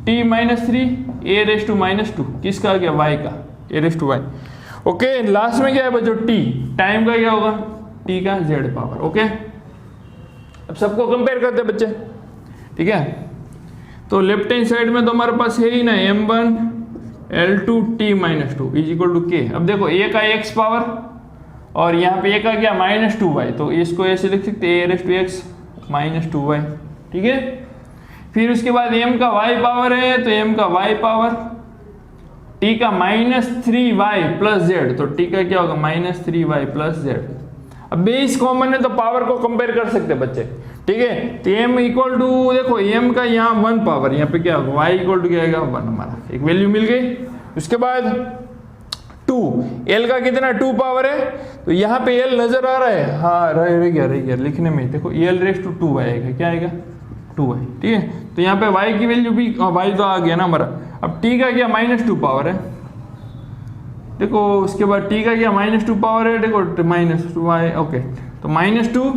T-3 a raise to -2, किसका आ गया, y का, a raise to y, okay. Last में क्या है बच्चों, t, टाइम का क्या होगा, t का z पावर, ओके। अब सबको कंपेयर करते हैं बच्चे, ठीक है। तो लेफ्ट हैंड साइड में तो हमारे पास है ही ना, m1 L2 T-2 is equal to k। अब देखो a का x पावर, और यहाँ पे a का क्या, -2y, तो इसको ऐसे लिख सकते हैं, a raise to x -2y, ठीक है। फिर उसके बाद m का y पावर है, तो m का y पावर, t का -3y प्लस z, तो t का क्या होगा, -3y प्लस z। अब बेस कॉमन है तो पावर को कंपेयर कर सकते हैं बच्चे, ठीक है। तो m इक्वल टू, देखो m का यहाँ 1 पावर, यहाँ पे क्या होगा, y इक्वल टू क्या आएगा, 1, हमारा एक वैल्यू मिल गई। उसके बाद 2, l का कितना 2 पावर है, तो यहाँ पे l नजर आ रहा है, हाँ रह गया लिखने में, देखो l रेस टू 2y आएगा, क्या आएगा, 2y, ठीक है। तो यहाँ पे y की वैल्यू भी, y तो आ गया ना हमारा। अब t का क्या, -2 पावर है, देखो। उसके बाद t का क्या, -2 पावर है, देखो -2y, ओके। तो -2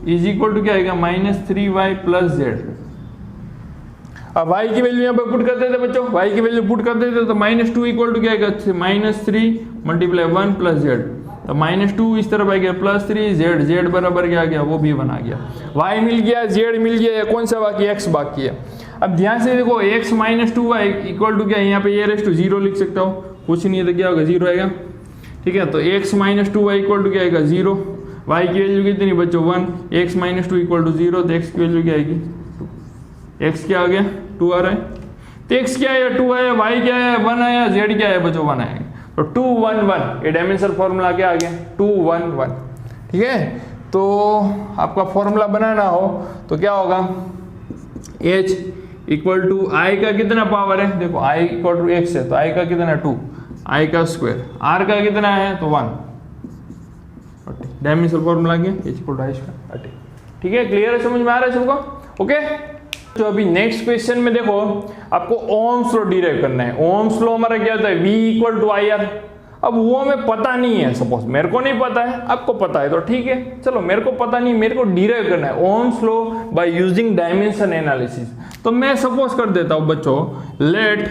इज इक्वल टू क्या आएगा, -3y प्लस z। अब y की वैल्यू यहाँ पे पुट कर देते बच्चों, y की वैल्यू पुट कर देते, तो -2 इक्वल टू क्या आएगा, -3 मल्टीप्लाई 1 प्लस z, तो -2 इस तरफ आ गया, +3 z बराबर क्या आ गया, वो भी 1 आ गया। y मिल गया, z मिल गया, कौन सा बाकी, x बाकी है। अब ध्यान से देखो, x -2y इक्वल टू क्या, यहाँ पे a रेस टू 0 लिख सकता हूँ, कुछ नहीं है तो क्या होगा, 0 आएगा, ठीक है। तो x -2y इक्वल टू क्या आएगा, 0, y की वैल्यू कितनी बच्चों, 1, x -2 इक्वल टू 0, तो x की वैल्यू क्या आएगी, 2, x क्या आ गया, 2 आ रहा है, तो x क्या आया, 2 आया, y क्या आया, 1 आया, z क्या आया बच्चों, 1 आएगा। तो 2 1 1, ये डायमेंशनल फॉर्मूला क्या आ गया, 2 1 1, ठीक है। तो आपका फॉर्मूला बनाना हो तो क्या होगा, h इक्वल टू i का कितना पावर है, देखो i इक्वल टू x है, तो i का कितना 2, i का स्क्वायर, r का कितना है, तो 1, डायमेंशनल फॉर्मूला क्या, h equal to i square, ठीक है, क्लियर है, समझ में आ रहा है सबको? ओके, तो अभी नेक्स्ट क्वेश्चन में देखो आपको ओम्स लॉ डिराइव करना है। ओम्स लॉ हमारा क्या होता है, V इक्वल टू IR। अब वो हमें पता नहीं है, सपोज मेरे को नहीं पता है, आपको पता है तो ठीक है, चलो मेरे को पता नहीं, मेरे को डिराइव करना है Ohm's law by using dimension analysis. तो मैं सपोज कर देता हूं बच्चों, लेट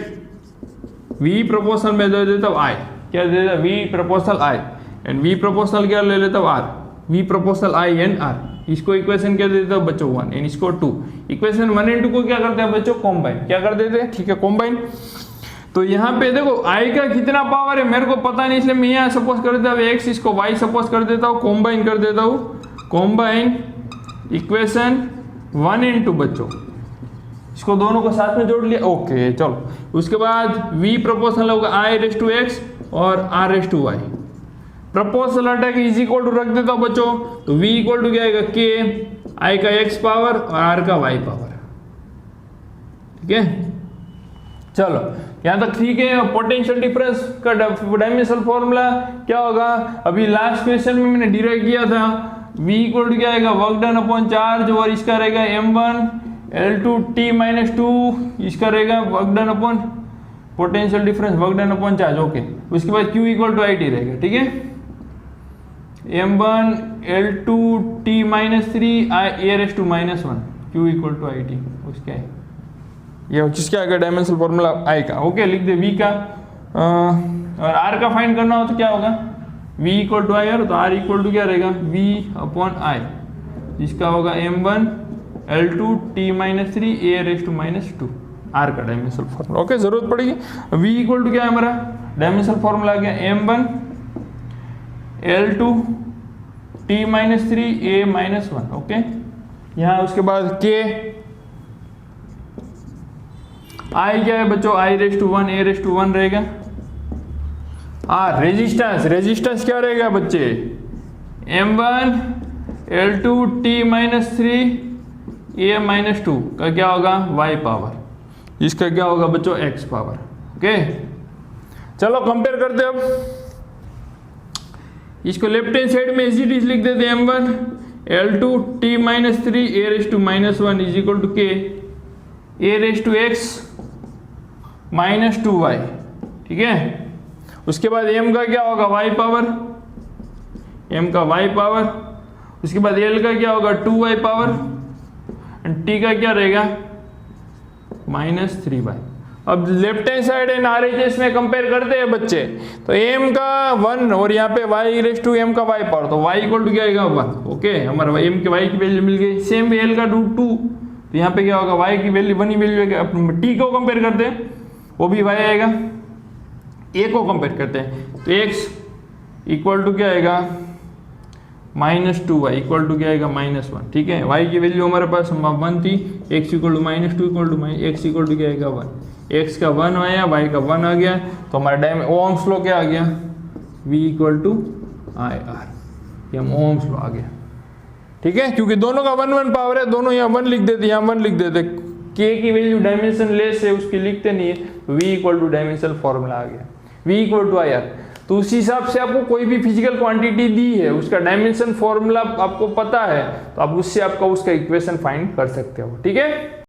V प्रोपोर्शनल में दे देता हूं I, क्या दे देता V proportional I, and V proportional क्या ले लेता हूं R, V proportional I and R। इसको इक्वेशन क्या दे देता हूं बच्चों 1 एंड इसको 2। इक्वेशन 1 एंड 2 को क्या करते हैं बच्चों, कॉम्बाइन, क्या कर देते हैं, ठीक है, कॉम्बाइन। तो यहाँ पे देखो I का कितना पावर है मेरे को पता नहीं, इसलिए मैं यहाँ सपोज कर देता हूँ x, इसको y सपोज कर देता हूँ, कॉम्बाइन कर देता हूँ, कॉम्बाइन इक्वेशन 1 एंड 2 बच्चों, इसको दोनों को साथ में जोड़ लिया। ओके चलो, उसके बाद v प्रोपोर्शनल होगा I रेस टू x और r raise to y। Proportional attack is equal to रख देता हूँ बच्चों, तो v इक्वल टू क्या आएगा, k, I का x पावर और r का y पावर, ठीक है। चलो यहाँ तक ठीक है। पोटेंशियल डिफरेंस का डायमेंशनल फॉर्मूला क्या होगा, अभी लास्ट क्वेश्चन में मैंने डिराइव किया था, v इक्वल टू क्या आएगा, वर्क डन अपॉन चार्ज, और इसका रहेगा m1 L2 T माइनस 2, इसका रहेगा work done upon potential difference, work done upon charge. Okay, उसके बाद q इक्वल टू IT रहेगा, ठीक है, m1 L2 T minus 3 a raise to minus 1, q equal to IT, उसका है ये किसका आएगा डायमेंशनल फॉर्मूला I का। ओके, लिख दे V का, और R का फाइंड करना हो तो क्या होगा, V इक्वल टू I, तो R इक्वल टू क्या रहेगा, V अपॉन I, इसका होगा m1 L2 T minus 3 a raise to minus 2, R का डायमेंशनल फॉर्मूला। ओके, जरूरत पड़ेगी। V इक्वल टू क्या है हमारा डायमेंशनल फॉर्मूला आ गया, m1 L2 T minus 3 a minus 1। Okay, यहाँ उसके बाद K, I क्या है बच्चों, I raise to 1 a raise to 1 रहेगा। रेजिस्टेंस, रेजिस्टेंस क्या रहेगा बच्चे, m1 L2 T minus 3 a minus 2 का क्या होगा, y पावर, इसका क्या होगा बच्चों, x पावर। ओके, चलो कंपेयर करते हैं अब, इसको लेफ्ट हैंड साइड में इज इट इज लिख देते हैं, m1 L2 T minus 3 a raise to minus 1 is equal to k a raise to x minus 2y, ठीक है। उसके बाद m का क्या होगा, y पावर, m का y पावर, उसके बाद l का क्या होगा, 2y पावर, एंड t का क्या रहेगा, माइनस 3y। अब left hand side and RHS में कंपेयर करते हैं बच्चे, तो m का 1 और यहाँ पे y रेस टू m का y पावर, तो y इक्वल टू क्या आएगा 1। ओके, हमारा m के y की वैल्यू मिल गई। सेम वे l का 2, तो यहाँ पे क्या होगा, y की वैल्यू 1 ही वैल्यू है। अब t को कंपेयर करते हैं, वो भी y आएगा। a को कंपेयर करते हैं, तो x इक्वल टू क्या आएगा, माइनस 2y इक्वल टू क्या आएगा, माइनस 1, ठीक है। y की वैल्यू हमारे पास 1 थी, x equal to minus 2 equal to x equal to क्या आएगा 1, x का 1 आया, y का 1 आ गया, तो हमारा ओम्स लॉ क्या आ गया, v इक्वल टू IR, ये हम ओम्स लॉ आ गया, ठीक है। क्योंकि दोनों का 1 पावर है, दोनों यहाँ 1 लिख देते, यहाँ 1 लिख देते, k की वैल्यू डायमेंशन लेस है उसकी लिखते नहीं है, v equal to dimensional formula आ गया, v इक्वल टू IR। तो उस हिसाब से आपको कोई भी फिजिकल क्वांटिटी दी है, उसका डायमेंशन फॉर्मूला आपको पता है, तो आप उससे आपका उसका इक्वेशन फाइंड कर सकते हो, ठीक है।